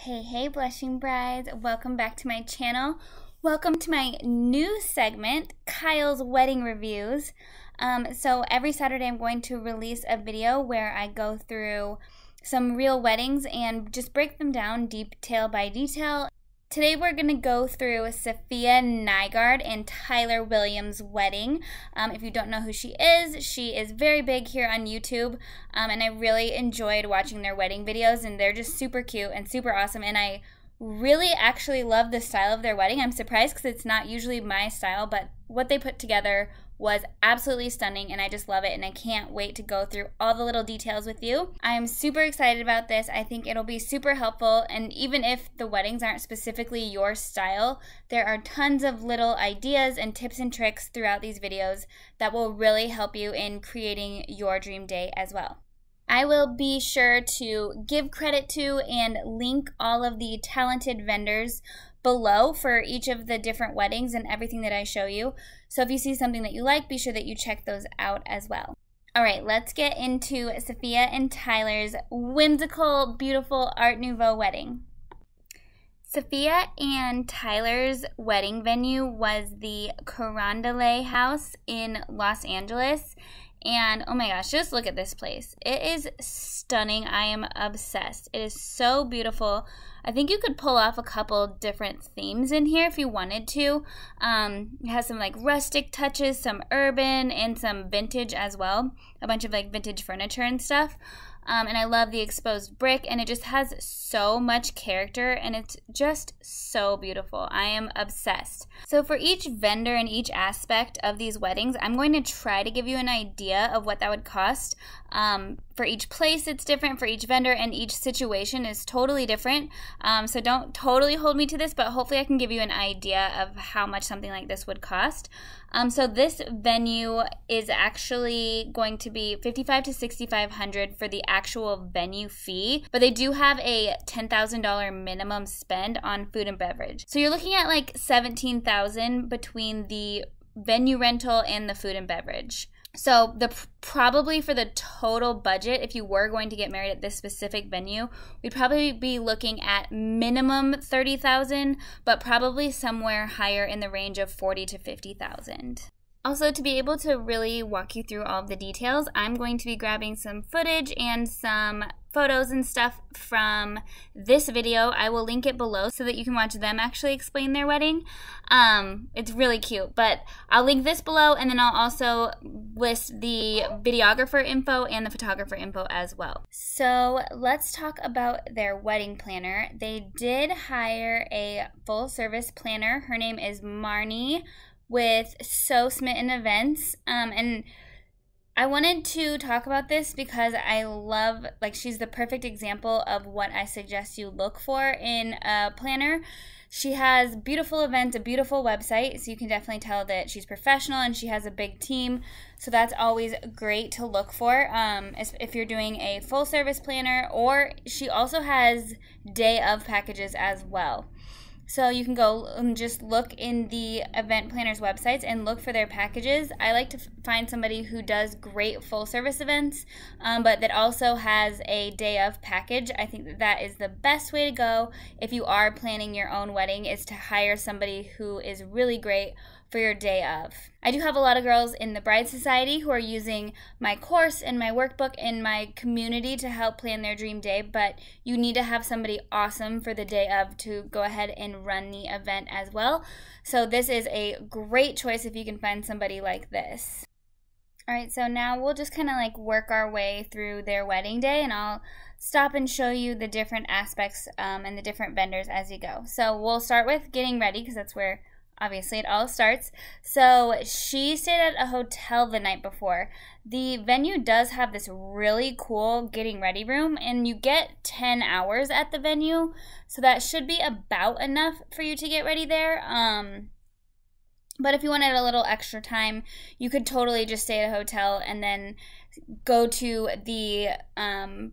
Hey blushing brides, welcome back to my channel. Welcome to my new segment, Kyle's Wedding Reviews. So every Saturday I'm going to release a video where I go through some real weddings and just break them down detail by detail. Today we're going to go through Safiya Nygaard and Tyler Williams' wedding. If you don't know who she is very big here on YouTube, and I really enjoyed watching their wedding videos, and they're just super cute and super awesome, and I really actually love the style of their wedding. I'm surprised because it's not usually my style, but what they put together was absolutely stunning, and I just love it, and I can't wait to go through all the little details with you. I'm super excited about this. I think it'll be super helpful, and even if the weddings aren't specifically your style, there are tons of little ideas and tips and tricks throughout these videos that will really help you in creating your dream day as well. I will be sure to give credit to and link all of the talented vendors below for each of the different weddings and everything that I show you. So if you see something that you like, be sure that you check those out as well. All right, let's get into Safiya and Tyler's whimsical, beautiful Art Nouveau wedding. Safiya and Tyler's wedding venue was the Carondelet House in Los Angeles. And oh my gosh, just look at this place. It is stunning. I am obsessed. It is so beautiful. I think you could pull off a couple different themes in here if you wanted to. It has some like rustic touches, some urban, and some vintage as well. A bunch of like vintage furniture and stuff. And I love the exposed brick, and it just has so much character, and it's just so beautiful. I am obsessed. So for each vendor and each aspect of these weddings, I'm going to try to give you an idea of what that would cost. For each place, it's different. For each vendor and each situation is totally different. So don't totally hold me to this, but hopefully I can give you an idea of how much something like this would cost. So this venue is actually going to be $5,500 to $6,500 for the actual venue fee, but they do have a $10,000 minimum spend on food and beverage. So you're looking at like $17,000 between the venue rental and the food and beverage. So probably for the total budget, if you were going to get married at this specific venue, we'd probably be looking at minimum $30,000, but probably somewhere higher in the range of $40,000 to $50,000. Also, to be able to really walk you through all of the details, I'm going to be grabbing some footage and some photos and stuff from this video. I will link it below so that you can watch them actually explain their wedding. It's really cute, but I'll link this below, and then I'll also list the videographer info and the photographer info as well. So let's talk about their wedding planner. They did hire a full service planner. Her name is Marnie with So Smitten Events, and I wanted to talk about this because I love, like, she's the perfect example of what I suggest you look for in a planner. She has beautiful events, a beautiful website, so you can definitely tell that she's professional and she has a big team, so that's always great to look for if you're doing a full service planner. Or she also has day of packages as well. So you can go and just look in the event planners websites and look for their packages. I like to find somebody who does great full service events, but that also has a day of package. I think that is the best way to go if you are planning your own wedding, is to hire somebody who is really great for your day of. I do have a lot of girls in the Bride Society who are using my course and my workbook in my community to help plan their dream day, but you need to have somebody awesome for the day of to go ahead and run the event as well. So this is a great choice if you can find somebody like this. All right, so now we'll just kind of like work our way through their wedding day, and I'll stop and show you the different aspects and the different vendors as you go. So we'll start with getting ready, because that's where obviously it all starts. So she stayed at a hotel the night before. The venue does have this really cool getting ready room, and you get 10 hours at the venue, so that should be about enough for you to get ready there. But if you wanted a little extra time, you could totally just stay at a hotel and then go to the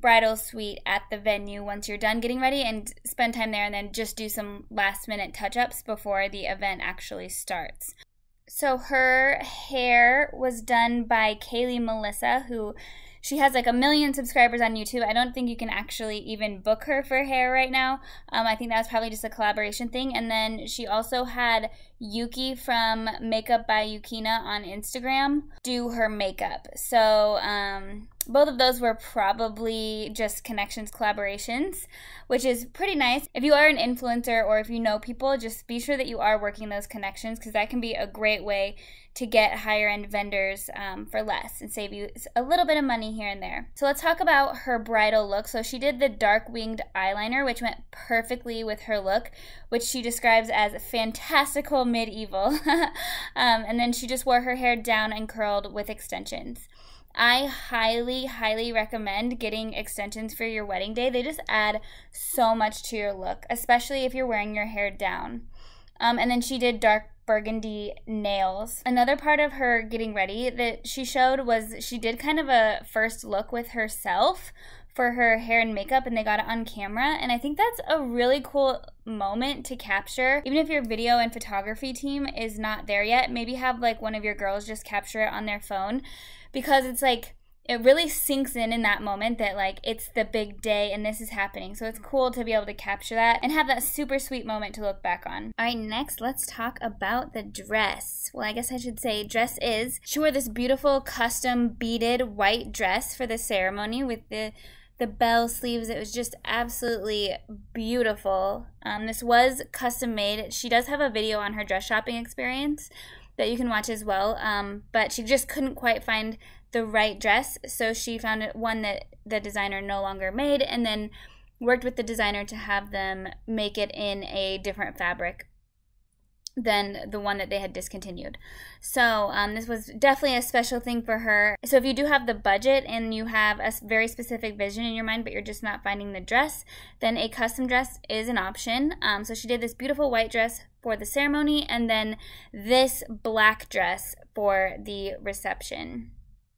bridal suite at the venue once you're done getting ready and spend time there, and then just do some last minute touch-ups before the event actually starts. So her hair was done by Kaylee Melissa, who She has like 1 million subscribers on YouTube. I don't think you can actually even book her for hair right now. I think that was probably just a collaboration thing. And then she also had Yuki from Makeup by Yukina on Instagram do her makeup. So both of those were probably just connections collaborations, which is pretty nice. If you are an influencer or if you know people, just be sure that you are working those connections, because that can be a great way to get higher end vendors for less and save you a little bit of money here and there. So let's talk about her bridal look. So she did the dark winged eyeliner, which went perfectly with her look, which she describes as fantastical medieval. And then she just wore her hair down and curled with extensions. I highly, highly recommend getting extensions for your wedding day. They just add so much to your look, especially if you're wearing your hair down. And then she did dark burgundy nails. Another part of her getting ready that she showed was she did kind of a first look with herself for her hair and makeup, and they got it on camera. And I think that's a really cool moment to capture. Even if your video and photography team is not there yet, maybe have like one of your girls just capture it on their phone, because it's like, it really sinks in that moment that like it's the big day and this is happening. So it's cool to be able to capture that and have that super sweet moment to look back on. All right, next let's talk about the dress. Well, I guess I should say dress is. She wore this beautiful custom beaded white dress for the ceremony with the bell sleeves. It was just absolutely beautiful. This was custom made. She does have a video on her dress shopping experience that you can watch as well, but she just couldn't quite find the right dress, so she found one that the designer no longer made, and then worked with the designer to have them make it in a different fabric than the one that they had discontinued. So this was definitely a special thing for her. So if you do have the budget and you have a very specific vision in your mind, but you're just not finding the dress, then a custom dress is an option. So she did this beautiful white dress for the ceremony, and then this black dress for the reception.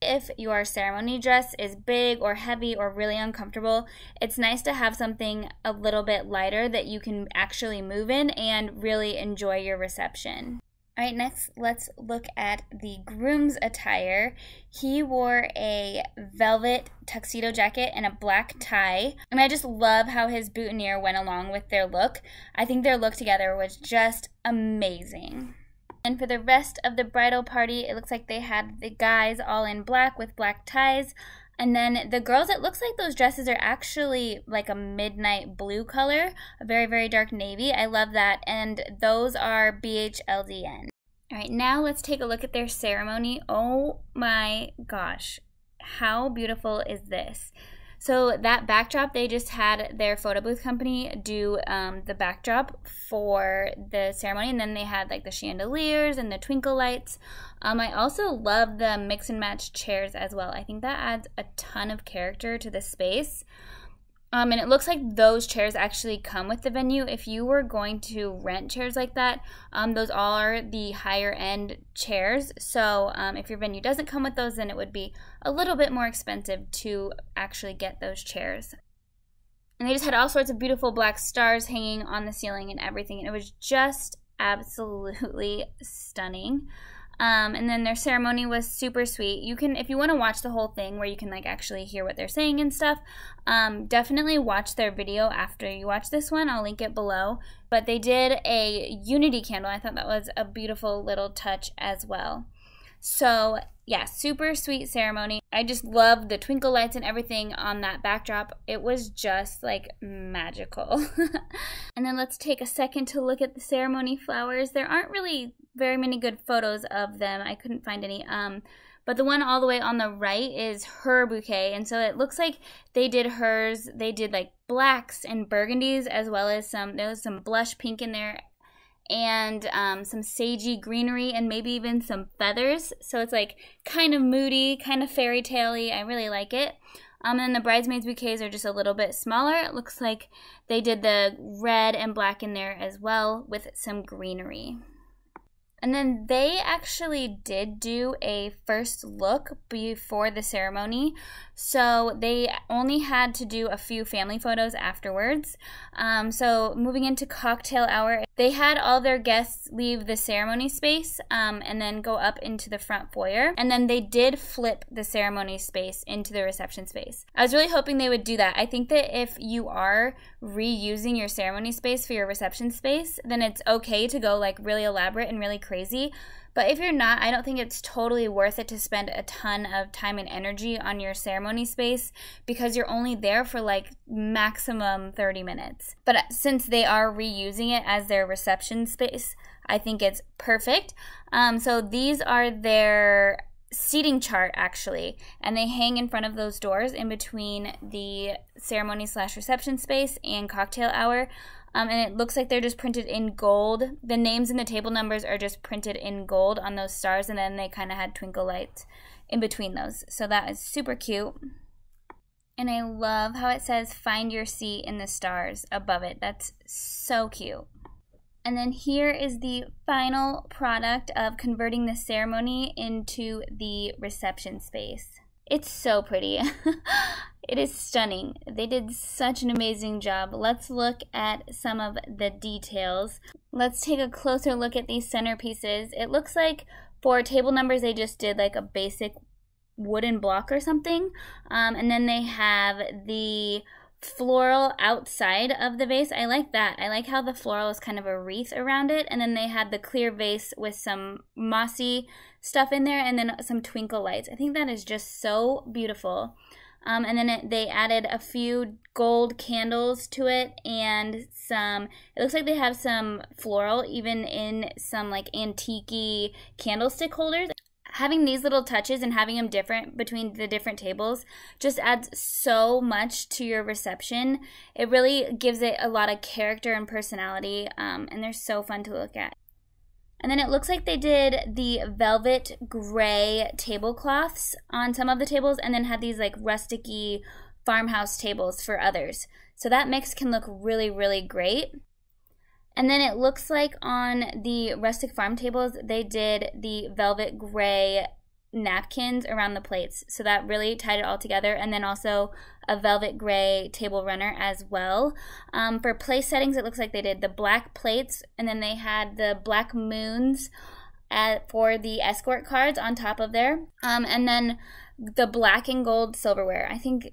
If your ceremony dress is big or heavy or really uncomfortable, it's nice to have something a little bit lighter that you can actually move in and really enjoy your reception. All right, next let's look at the groom's attire. He wore a velvet tuxedo jacket and a black tie. And I just love how his boutonniere went along with their look. I think their look together was just amazing. And for the rest of the bridal party, it looks like they had the guys all in black with black ties. And then the girls, it looks like those dresses are actually like a midnight blue color, a very, very dark navy. I love that. And those are BHLDN. All right, now let's take a look at their ceremony. Oh my gosh, how beautiful is this? So that backdrop, they just had their photo booth company do the backdrop for the ceremony, and then they had like the chandeliers and the twinkle lights. I also love the mix and match chairs as well. I think that adds a ton of character to the space. And it looks like those chairs actually come with the venue. If you were going to rent chairs like that, those all are the higher end chairs. So if your venue doesn't come with those, then it would be a little bit more expensive to actually get those chairs. And they just had all sorts of beautiful black stars hanging on the ceiling and everything. And it was just absolutely stunning. And then their ceremony was super sweet. You can, if you want to watch the whole thing where you can like actually hear what they're saying and stuff, definitely watch their video after you watch this one. I'll link it below. But they did a unity candle. I thought that was a beautiful little touch as well. So yeah, super sweet ceremony. I just love the twinkle lights and everything on that backdrop. It was just like magical. And then let's take a second to look at the ceremony flowers. There aren't really very many good photos of them. I couldn't find any. But the one all the way on the right is her bouquet. And so it looks like they did hers. They did like blacks and burgundies, as well as there was some blush pink in there, and some sagey greenery, and maybe even some feathers. So it's like kind of moody, kind of fairy tale-y. I really like it. And then the bridesmaids bouquets are just a little bit smaller. It looks like they did the red and black in there as well with some greenery. And then they actually did do a first look before the ceremony. So they only had to do a few family photos afterwards. So moving into cocktail hour, they had all their guests leave the ceremony space and then go up into the front foyer. And then they did flip the ceremony space into the reception space. I was really hoping they would do that. I think that if you are reusing your ceremony space for your reception space, then it's okay to go like really elaborate and really crazy. But if you're not, I don't think it's totally worth it to spend a ton of time and energy on your ceremony space because you're only there for like maximum 30 minutes. But since they are reusing it as their reception space, I think it's perfect. So these are their seating chart actually, and they hang in front of those doors in between the ceremony / reception space and cocktail hour. And it looks like they're just printed in gold. The names and the table numbers are just printed in gold on those stars, and then they kind of had twinkle lights in between those. So that is super cute. And I love how it says find your seat in the stars above it. That's so cute. And then here is the final product of converting the ceremony into the reception space. It's so pretty. It is stunning. They did such an amazing job. Let's look at some of the details. Let's take a closer look at these centerpieces. It looks like for table numbers they just did like a basic wooden block or something. And then they have the floral outside of the vase. I like that. I like how the floral is kind of a wreath around it, and then they had the clear vase with some mossy stuff in there and then some twinkle lights. I think that is just so beautiful. And then they added a few gold candles to it and some, it looks like they have some floral even in some like antique-y candlestick holders. Having these little touches and having them different between the different tables just adds so much to your reception. It really gives it a lot of character and personality, and they're so fun to look at. And then it looks like they did the velvet gray tablecloths on some of the tables and then had these like rustic-y farmhouse tables for others. So that mix can look really, really great. And then it looks like on the rustic farm tables, they did the velvet gray napkins around the plates. So that really tied it all together. And then also a velvet gray table runner as well. For place settings, it looks like they did the black plates, and then they had the black moons for the escort cards on top of there. And then the black and gold silverware. I think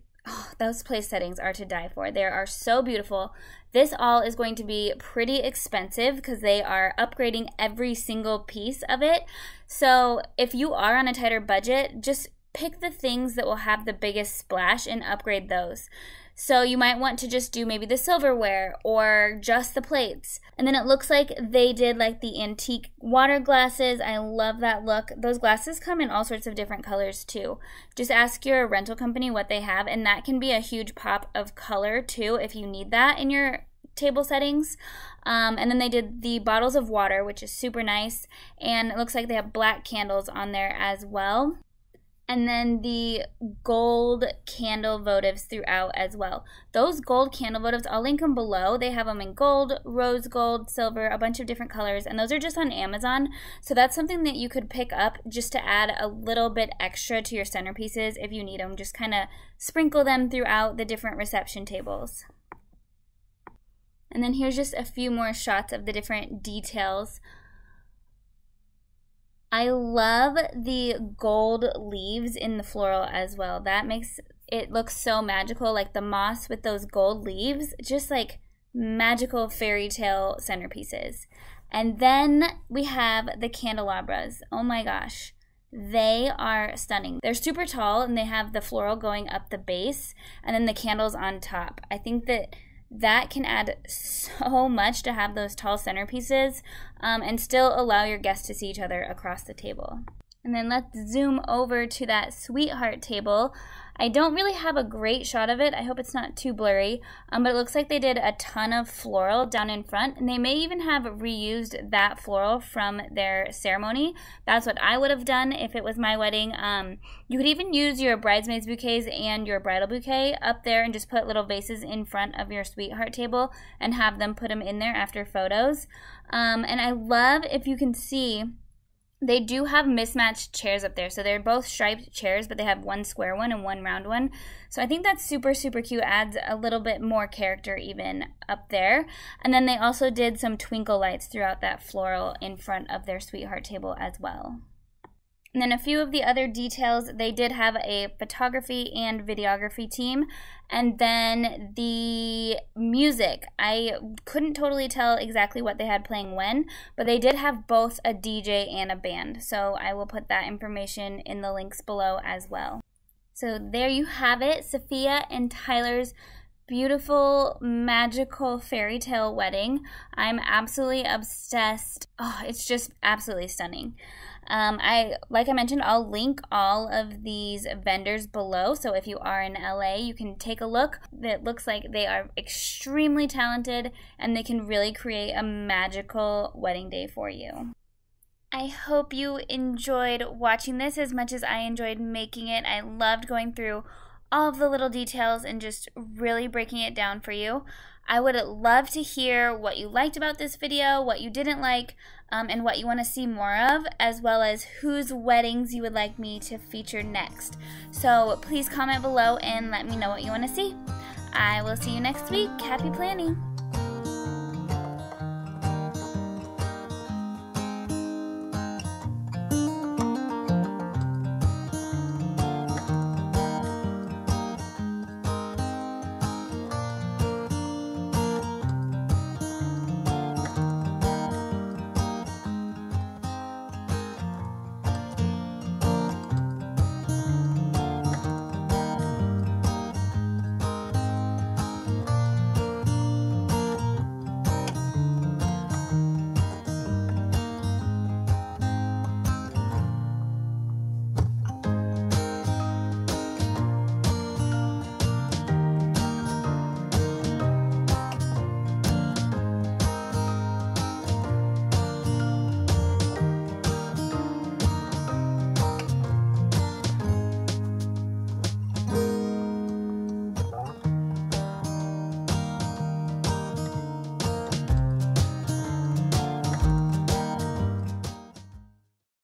those place settings are to die for. They are so beautiful. This all is going to be pretty expensive because they are upgrading every single piece of it. So if you are on a tighter budget, just pick the things that will have the biggest splash and upgrade those. So you might want to just do maybe the silverware or just the plates. And then it looks like they did like the antique water glasses. I love that look. Those glasses come in all sorts of different colors too. Just ask your rental company what they have, and that can be a huge pop of color too if you need that in your table settings. And then they did the bottles of water, which is super nice. And it looks like they have black candles on there as well. And then the gold candle votives throughout as well. Those gold candle votives, I'll link them below. They have them in gold, rose gold, silver, a bunch of different colors. And those are just on Amazon. So that's something that you could pick up just to add a little bit extra to your centerpieces if you need them. Just kind of sprinkle them throughout the different reception tables. And then here's just a few more shots of the different details. I love the gold leaves in the floral as well. That makes it look so magical, like the moss with those gold leaves, just like magical fairy tale centerpieces. And then we have the candelabras. Oh my gosh, they are stunning. They're super tall and they have the floral going up the base and then the candles on top. I think that can add so much to have those tall centerpieces and still allow your guests to see each other across the table. And then let's zoom over to that sweetheart table. I don't really have a great shot of it. I hope it's not too blurry, but it looks like they did a ton of floral down in front, and they may even have reused that floral from their ceremony. That's what I would have done if it was my wedding. You could even use your bridesmaids bouquets and your bridal bouquet up there and just put little vases in front of your sweetheart table and have them put them in there after photos. And I love, if you can see, They do have mismatched chairs up there. So they're both striped chairs, but they have one square one and one round one. So I think that's super, super cute. Adds a little bit more character even up there. And then they also did some twinkle lights throughout that floral in front of their sweetheart table as well. And then a few of the other details, they did have a photography and videography team. And then the music, I couldn't totally tell exactly what they had playing when, but they did have both a DJ and a band. So I will put that information in the links below as well. So there you have it, Safiya and Tyler's beautiful, magical fairy tale wedding. I'm absolutely obsessed. Oh, it's just absolutely stunning. Like I mentioned, I'll link all of these vendors below. So if you are in LA, you can take a look. It looks like they are extremely talented and they can really create a magical wedding day for you. I hope you enjoyed watching this as much as I enjoyed making it. I loved going through all of the little details and just really breaking it down for you. I would love to hear what you liked about this video, what you didn't like, and what you want to see more of, as well as whose weddings you would like me to feature next. So please comment below and let me know what you want to see. I will see you next week. Happy planning!